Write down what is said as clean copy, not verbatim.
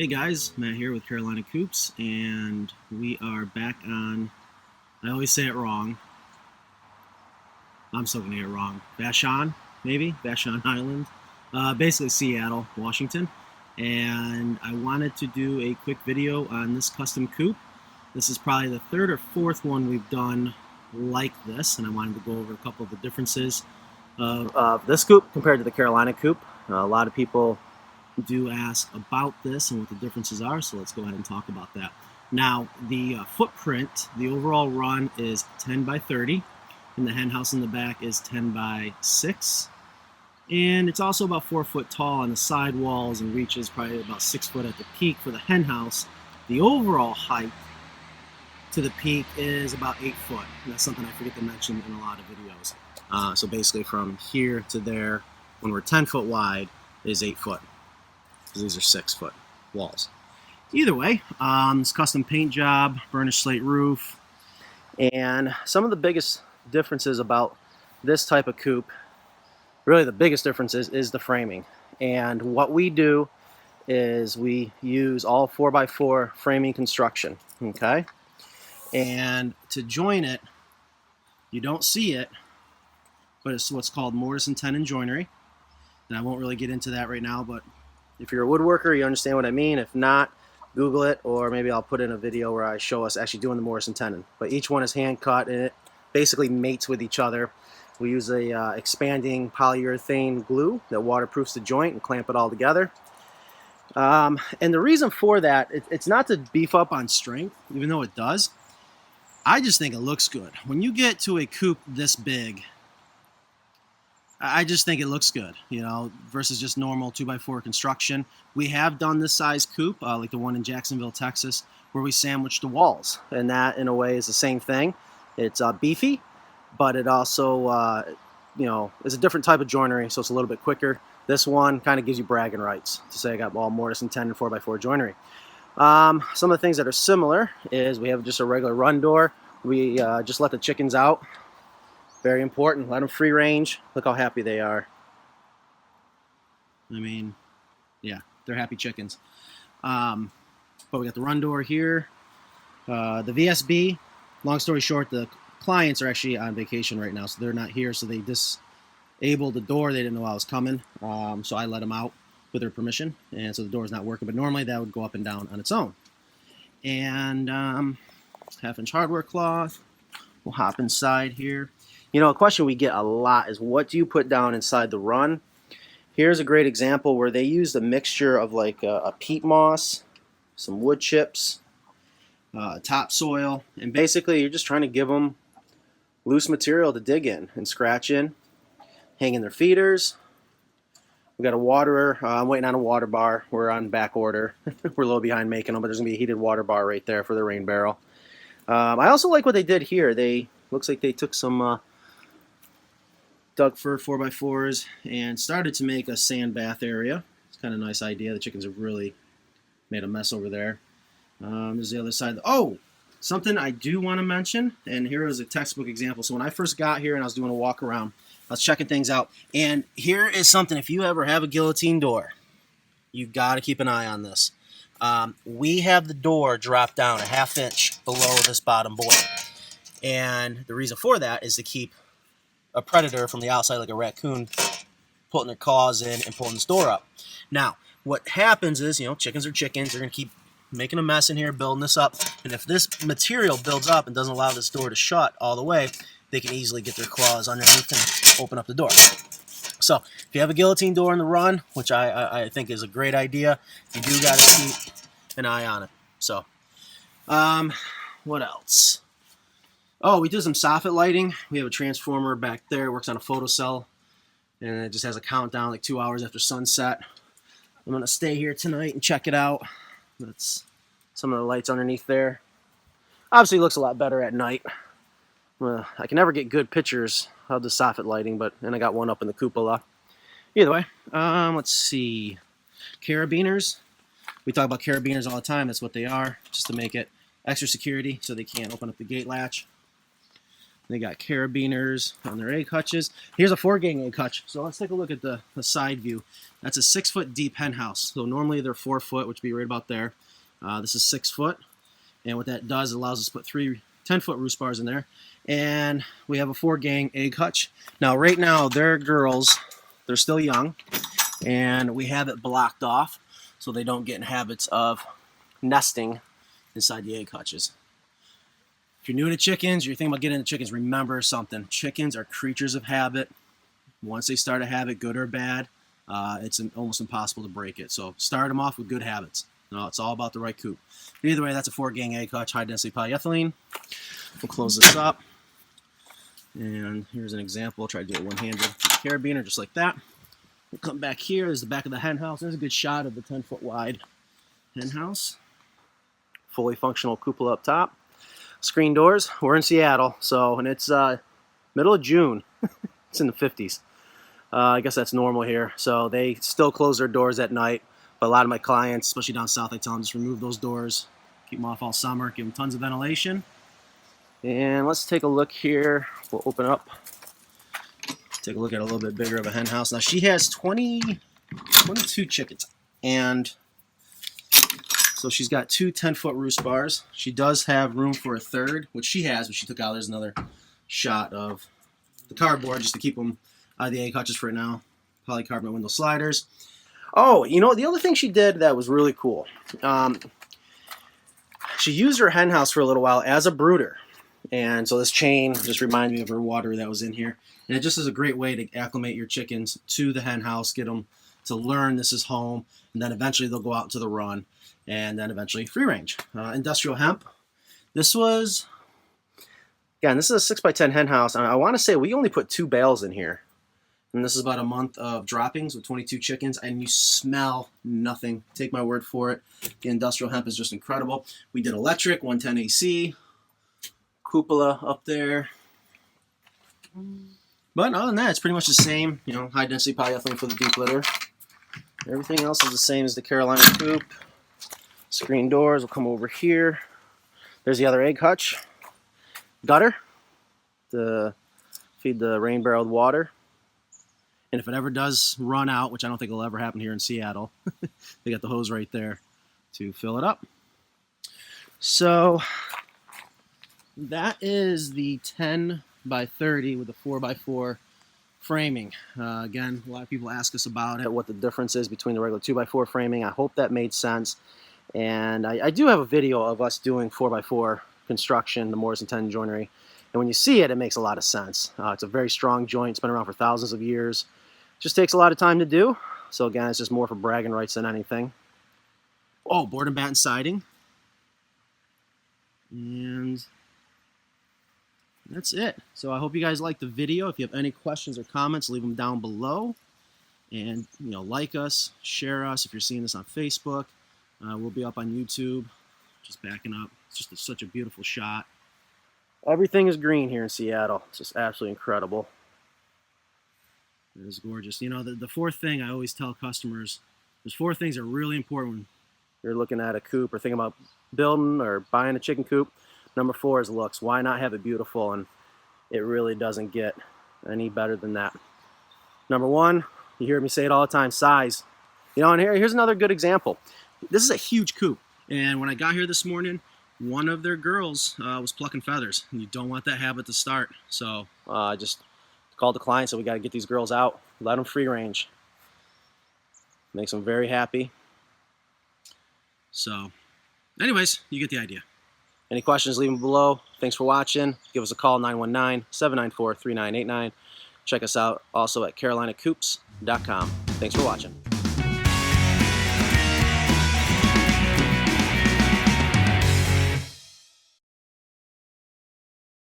Hey guys, Matt here with Carolina Coops, and we are back on, I always say it wrong, I'm still going to get it wrong, Vashon, maybe? Vashon Island, basically Seattle, Washington, and I wanted to do a quick video on this custom coop. This is probably the third or fourth one we've done like this, and I wanted to go over a couple of the differences of this coop compared to the Carolina Coop. A lot of people do ask about this and what the differences are, so let's go ahead and talk about that. Now, the footprint, the overall run is 10 by 30, and the hen house in the back is 10 by 6, and it's also about 4 foot tall on the side walls and reaches probably about 6 foot at the peak for the hen house. The overall height to the peak is about 8 foot, and that's something I forget to mention in a lot of videos. So basically from here to there, when we're 10 foot wide, is 8 foot. These are 6 foot walls. Either way, it's custom paint job, burnished slate roof, and some of the biggest differences about this type of coop, really the biggest difference is the framing. And what we do is we use all 4x4 framing construction, okay? And to join it, you don't see it, but it's what's called mortise and tenon joinery. And I won't really get into that right now, but if you're a woodworker, you understand what I mean. If not, Google it, or maybe I'll put in a video where I show us actually doing the mortise and tenon. But each one is hand cut, and it basically mates with each other. We use a expanding polyurethane glue that waterproofs the joint and clamp it all together. And the reason for that, it's not to beef up on strength, even though it does. I just think it looks good. When you get to a coop this big, I just think it looks good, you know, versus just normal 2x4 construction. We have done this size coop, like the one in Jacksonville, Texas, where we sandwich the walls. And that, in a way, is the same thing. It's beefy, but it also, you know, is a different type of joinery, so it's a little bit quicker. This one kind of gives you bragging rights to say I got all mortise and tenon 4x4 joinery. Some of the things that are similar is we have just a regular run door. We just let the chickens out. Very important. Let them free range. Look how happy they are. I mean, yeah, they're happy chickens. But we got the run door here. The VSB, long story short, the clients are actually on vacation right now, so they're not here, so they disabled the door. They didn't know I was coming, so I let them out with their permission, and so the door is not working. But normally that would go up and down on its own. And half-inch hardware cloth. We'll hop inside here. You know, a question we get a lot is, what do you put down inside the run? Here's a great example where they used a mixture of like a peat moss, some wood chips, topsoil, and basically you're just trying to give them loose material to dig in and scratch in, hang in their feeders. We got a waterer. I'm waiting on a water bar. We're on back order. We're a little behind making them, but there's going to be a heated water bar right there for the rain barrel. I also like what they did here. Looks like they took some Doug fir 4x4s and started to make a sand bath area. It's kind of a nice idea. The chickens have really made a mess over there. There's the other side. Oh, something I do want to mention, and here is a textbook example. So when I first got here and I was doing a walk around, I was checking things out, and here is something. If you ever have a guillotine door, you've got to keep an eye on this. We have the door drop down a ½ inch below this bottom board, and the reason for that is to keep a predator from the outside, like a raccoon, putting their claws in and pulling this door up. Now, what happens is, you know, chickens are chickens. They're going to keep making a mess in here, building this up. And if this material builds up and doesn't allow this door to shut all the way, they can easily get their claws underneath and open up the door. So, if you have a guillotine door in the run, which I think is a great idea, you do got to keep an eye on it. So, what else? Oh, we do some soffit lighting. We have a transformer back there. It works on a photocell, and it just has a countdown like 2 hours after sunset. I'm going to stay here tonight and check it out. That's some of the lights underneath there. Obviously, it looks a lot better at night. I can never get good pictures of the soffit lighting, but then I got one up in the cupola. Either way, let's see. Carabiners. We talk about carabiners all the time. That's what they are, just to make it extra security so they can't open up the gate latch. They got Carabiners on their egg hutches. Here's a 4-gang egg hutch. So let's take a look at the side view. That's a 6-foot deep hen house. So normally they're 4 foot, which would be right about there. This is 6 foot. And what that does, it allows us to put 3 10-foot roost bars in there. And we have a 4-gang egg hutch. Now, right now, they're girls. They're still young. And we have it blocked off so they don't get in habits of nesting inside the egg hutches. If you're new to chickens, you're thinking about getting into chickens, remember something. Chickens are creatures of habit. Once they start a habit, good or bad, it's almost impossible to break it. So start them off with good habits. No, it's all about the right coop. But either way, that's a 4-gang egg hutch, high-density polyethylene. We'll close this up. And here's an example. I'll try to do it one-handed. Carabiner, just like that. We'll come back here. There's the back of the hen house. There's a good shot of the 10-foot wide hen house. Fully functional cupola up top. Screen doors. We're in Seattle, and it's middle of June. It's in the 50s. I guess that's normal here. So they still close their doors at night. But a lot of my clients, especially down south, I tell them just remove those doors, keep them off all summer, give them tons of ventilation. And let's take a look here. We'll open up. Take a look at a little bit bigger of a hen house. Now she has 22 chickens, and so she's got 2 10-foot roost bars. She does have room for a 3rd, which she has, but she took out. There's another shot of the cardboard just to keep them out of the egg hutches for now. Polycarbonate window sliders. Oh, you know, the other thing she did that was really cool. She used her hen house for a little while as a brooder. And so this chain just reminds me of her water that was in here. And it just is a great way to acclimate your chickens to the hen house, get them to learn this is home, and then eventually they'll go out into the run, and then eventually free range. Industrial hemp. This was, again, this is a 6x10 hen house. And I want to say we only put 2 bales in here. And this is about a month of droppings with 22 chickens, and you smell nothing. Take my word for it. The industrial hemp is just incredible. We did electric, 110 AC, cupola up there. But other than that, it's pretty much the same. You know, high density polyethylene for the deep litter. Everything else is the same as the Carolina Coop. Screen doors will come over here. There's the other egg hutch. Gutter to feed the rain barreled water. And if it ever does run out, which I don't think will ever happen here in Seattle, they got the hose right there to fill it up. So that is the 10x30 with the 4x4 framing. Again, a lot of people ask us about it, what the difference is between the regular 2x4 framing. I hope that made sense. And I do have a video of us doing 4x4 construction, the mortise and tenon joinery. And when you see it, it makes a lot of sense. It's a very strong joint. It's been around for thousands of years. Just takes a lot of time to do. So again, it's just more for bragging rights than anything. Oh, board and batten siding. And that's it. So I hope you guys liked the video. If you have any questions or comments, leave them down below. And, you know, like us, share us if you're seeing this on Facebook. We'll be up on YouTube. Just backing up. It's just such a beautiful shot. Everything is green here in Seattle. It's just absolutely incredible. It is gorgeous. You know, the fourth thing I always tell customers, there's 4 things that are really important when you're looking at a coop or thinking about building or buying a chicken coop. Number 4 is looks. Why not have it beautiful? And it really doesn't get any better than that. Number 1, you hear me say it all the time, size. You know, and here's another good example. This is a huge coop. And when I got here this morning, one of their girls was plucking feathers. And you don't want that habit to start. So I just called the client, so we got to get these girls out, let them free range. Makes them very happy. So anyways, you get the idea. Any questions, leave them below. Thanks for watching. Give us a call, 919-794-3989. Check us out also at carolinacoops.com. Thanks for watching.